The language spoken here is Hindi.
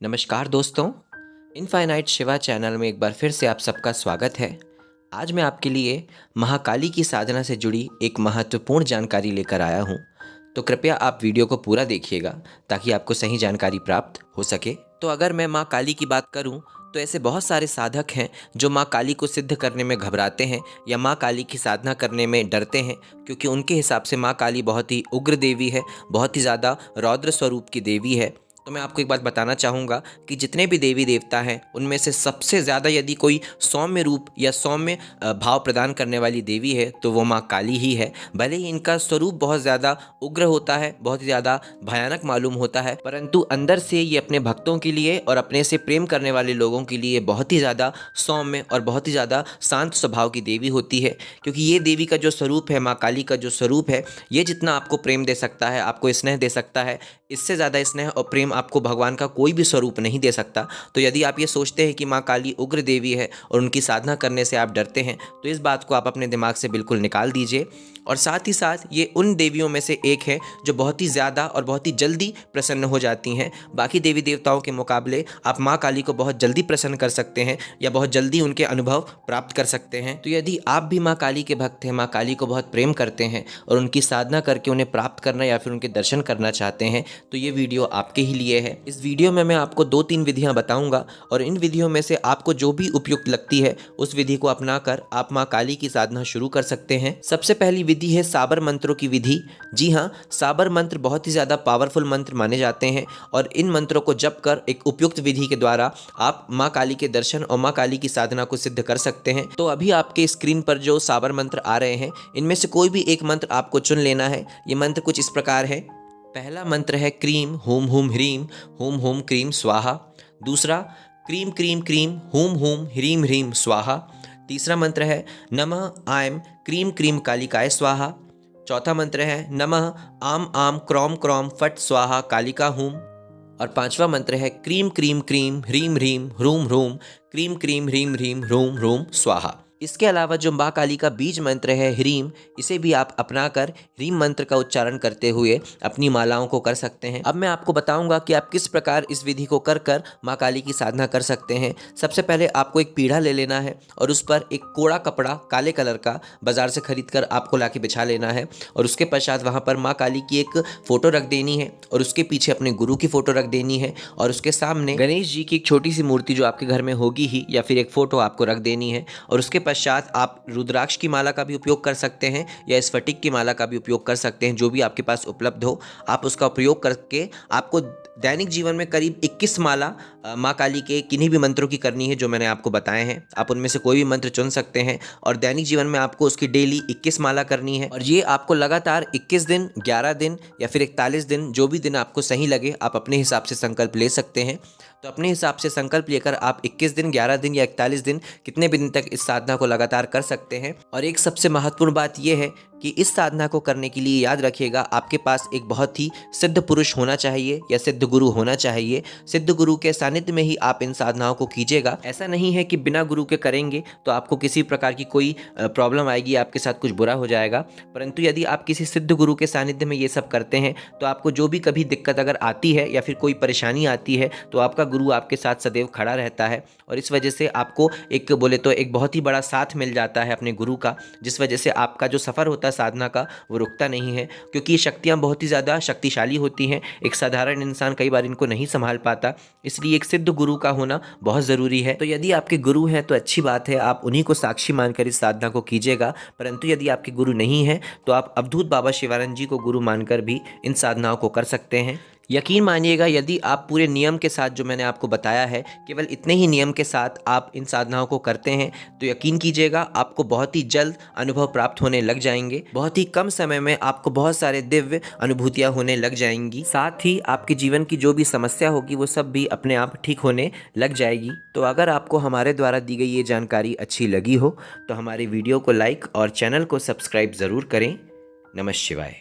नमस्कार दोस्तों, इनफाइनाइट शिवा चैनल में एक बार फिर से आप सबका स्वागत है। आज मैं आपके लिए महाकाली की साधना से जुड़ी एक महत्वपूर्ण जानकारी लेकर आया हूँ। तो कृपया आप वीडियो को पूरा देखिएगा ताकि आपको सही जानकारी प्राप्त हो सके। तो अगर मैं माँ काली की बात करूँ तो ऐसे बहुत सारे साधक हैं जो माँ काली को सिद्ध करने में घबराते हैं या माँ काली की साधना करने में डरते हैं, क्योंकि उनके हिसाब से माँ काली बहुत ही उग्र देवी है, बहुत ही ज़्यादा रौद्र स्वरूप की देवी है। तो मैं आपको एक बात बताना चाहूँगा कि जितने भी देवी देवता हैं उनमें से सबसे ज़्यादा यदि कोई सौम्य रूप या सौम्य भाव प्रदान करने वाली देवी है तो वो माँ काली ही है। भले ही इनका स्वरूप बहुत ज़्यादा उग्र होता है, बहुत ही ज़्यादा भयानक मालूम होता है, परंतु अंदर से ये अपने भक्तों के लिए और अपने से प्रेम करने वाले लोगों के लिए बहुत ही ज़्यादा सौम्य और बहुत ही ज़्यादा शांत स्वभाव की देवी होती है। क्योंकि ये देवी का जो स्वरूप है, माँ काली का जो स्वरूप है, ये जितना आपको प्रेम दे सकता है, आपको स्नेह दे सकता है, इससे ज़्यादा स्नेह और प्रेम आपको भगवान का कोई भी स्वरूप नहीं दे सकता। तो यदि आप ये सोचते हैं कि माँ काली उग्र देवी है और उनकी साधना करने से आप डरते हैं, तो इस बात को आप अपने दिमाग से बिल्कुल निकाल दीजिए। और साथ ही साथ ये उन देवियों में से एक है जो बहुत ही ज़्यादा और बहुत ही जल्दी प्रसन्न हो जाती हैं। बाकी देवी देवताओं के मुकाबले आप माँ काली को बहुत जल्दी प्रसन्न कर सकते हैं या बहुत जल्दी उनके अनुभव प्राप्त कर सकते हैं। तो यदि आप भी माँ काली के भक्त हैं, माँ काली को बहुत प्रेम करते हैं और उनकी साधना करके उन्हें प्राप्त करना या फिर उनके दर्शन करना चाहते हैं, तो ये वीडियो आपके ही लिए है। इस वीडियो में मैं आपको 2-3 विधियां बताऊंगा और इन विधियों में से आपको जो भी उपयुक्त लगती है उस विधि को अपनाकर आप माँ काली की साधना शुरू कर सकते हैं। सबसे पहली विधि है साबर मंत्रों की विधि। जी हाँ, साबर मंत्र बहुत ही ज़्यादा पावरफुल मंत्र माने जाते हैं और इन मंत्रों को जप कर एक उपयुक्त विधि के द्वारा आप माँ काली के दर्शन और माँ काली की साधना को सिद्ध कर सकते हैं। तो अभी आपके स्क्रीन पर जो साबर मंत्र आ रहे हैं, इनमें से कोई भी एक मंत्र आपको चुन लेना है। ये मंत्र कुछ इस प्रकार है। पहला मंत्र है क्रीम हुम हुम ह्रीम हुम हुम क्रीम स्वाहा। दूसरा क्रीम क्रीम क्रीम हुम हुम ह्रीम ह्रीम स्वाहा। तीसरा मंत्र है नमः आयम क्रीम क्रीम कालिकाय स्वाहा। चौथा मंत्र है नमः आम आम क्रौम क्रौम फट स्वाहा कालिका हुम। और पांचवा मंत्र है क्रीम क्रीम क्रीम ह्रीम ह्रीम ह्रूम ह्रूम क्रीम क्रीम ह्रीम ह्रीम ह्रूम ह्रूम स्वाहा। इसके अलावा जो माँ काली का बीज मंत्र है ह्रीम, इसे भी आप अपनाकर ह्रीम मंत्र का उच्चारण करते हुए अपनी मालाओं को कर सकते हैं। अब मैं आपको बताऊंगा कि आप किस प्रकार इस विधि को कर कर माँ काली की साधना कर सकते हैं। सबसे पहले आपको एक पीढ़ा ले लेना है और उस पर एक कोड़ा कपड़ा काले कलर का बाजार से खरीद कर आपको लाके बिछा लेना है और उसके पश्चात वहाँ पर माँ काली की एक फ़ोटो रख देनी है और उसके पीछे अपने गुरु की फ़ोटो रख देनी है और उसके सामने गणेश जी की एक छोटी सी मूर्ति जो आपके घर में होगी ही या फिर एक फ़ोटो आपको रख देनी है। और उसके पश्चात आप रुद्राक्ष की माला का भी उपयोग कर सकते हैं या स्फटिक की माला का भी उपयोग कर सकते हैं, जो भी आपके पास उपलब्ध हो। आप उसका प्रयोग करके आपको दैनिक जीवन में करीब 21 माला माँ काली के किन्हीं भी मंत्रों की करनी है जो मैंने आपको बताए हैं। आप उनमें से कोई भी मंत्र चुन सकते हैं और दैनिक जीवन में आपको उसकी डेली 21 माला करनी है। और ये आपको लगातार 21 दिन, 11 दिन या फिर 41 दिन, जो भी दिन आपको सही लगे आप अपने हिसाब से संकल्प ले सकते हैं। तो अपने हिसाब से संकल्प लेकर आप 21 दिन, 11 दिन या 41 दिन, कितने भी दिन तक इस साधना को लगातार कर सकते हैं। और एक सबसे महत्वपूर्ण बात यह है कि इस साधना को करने के लिए याद रखिएगा आपके पास एक बहुत ही सिद्ध पुरुष होना चाहिए या सिद्ध गुरु होना चाहिए। सिद्ध गुरु के सानिध्य में ही आप इन साधनाओं को कीजिएगा। ऐसा नहीं है कि बिना गुरु के करेंगे तो आपको किसी प्रकार की कोई प्रॉब्लम आएगी, आपके साथ कुछ बुरा हो जाएगा। परंतु यदि आप किसी सिद्ध गुरु के सानिध्य में ये सब करते हैं तो आपको जो भी कभी दिक्कत अगर आती है या फिर कोई परेशानी आती है तो आपका गुरु आपके साथ सदैव खड़ा रहता है और इस वजह से आपको एक बोले तो एक बहुत ही बड़ा साथ मिल जाता है अपने गुरु का, जिस वजह से आपका जो सफ़र होता है साधना का वो रुकता नहीं है। क्योंकि ये शक्तियाँ बहुत ही ज़्यादा शक्तिशाली होती हैं, एक साधारण इंसान कई बार इनको नहीं संभाल पाता, इसलिए एक सिद्ध गुरु का होना बहुत ज़रूरी है। तो यदि आपके गुरु हैं तो अच्छी बात है, आप उन्हीं को साक्षी मानकर इस साधना को कीजिएगा। परंतु यदि आपके गुरु नहीं हैं तो आप अवधूत बाबा शिवानंद जी को गुरु मानकर भी इन साधनाओं को कर सकते हैं। यकीन मानिएगा, यदि आप पूरे नियम के साथ जो मैंने आपको बताया है, केवल इतने ही नियम के साथ आप इन साधनाओं को करते हैं तो यकीन कीजिएगा आपको बहुत ही जल्द अनुभव प्राप्त होने लग जाएंगे। बहुत ही कम समय में आपको बहुत सारे दिव्य अनुभूतियाँ होने लग जाएंगी। साथ ही आपके जीवन की जो भी समस्या होगी वो सब भी अपने आप ठीक होने लग जाएगी। तो अगर आपको हमारे द्वारा दी गई ये जानकारी अच्छी लगी हो तो हमारे वीडियो को लाइक और चैनल को सब्सक्राइब ज़रूर करें। नमः शिवाय।